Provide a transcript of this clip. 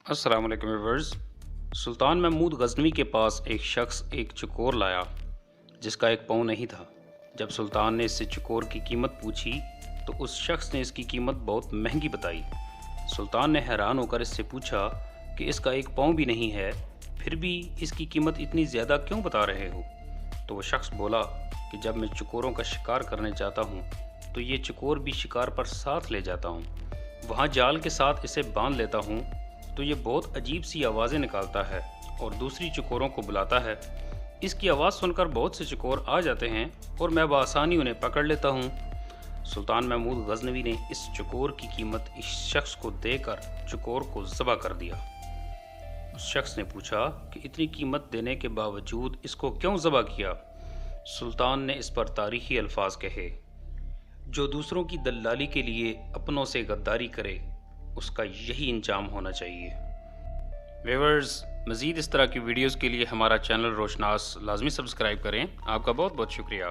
अस्सलाम वालेकुम व्यूअर्स। सुल्तान महमूद गजनवी के पास एक शख्स एक चकोर लाया जिसका एक पाँव नहीं था। जब सुल्तान ने इससे चकोर की कीमत पूछी तो उस शख्स ने इसकी कीमत बहुत महंगी बताई। सुल्तान ने हैरान होकर इससे पूछा कि इसका एक पाँव भी नहीं है, फिर भी इसकी कीमत इतनी ज़्यादा क्यों बता रहे हो? तो वह शख्स बोला कि जब मैं चकोरों का शिकार करने जाता हूँ तो ये चकोर भी शिकार पर साथ ले जाता हूँ। वहाँ जाल के साथ इसे बांध लेता हूँ तो ये बहुत अजीब सी आवाज़ें निकालता है और दूसरी चकोरों को बुलाता है। इसकी आवाज़ सुनकर बहुत से चकोर आ जाते हैं और मैं बआसानी उन्हें पकड़ लेता हूँ। सुल्तान महमूद गजनवी ने इस चकोर की कीमत इस शख्स को देकर चकोर को ज़बह कर दिया। उस शख्स ने पूछा कि इतनी कीमत देने के बावजूद इसको क्यों ज़बह किया? सुल्तान ने इस पर तारीखी अल्फाज कहे, जो दूसरों की दलाली के लिए अपनों से गद्दारी करे उसका यही अंजाम होना चाहिए। व्यूअर्स, मज़ीद इस तरह की वीडियोज़ के लिए हमारा चैनल रोशनास लाजमी सब्सक्राइब करें। आपका बहुत बहुत शुक्रिया।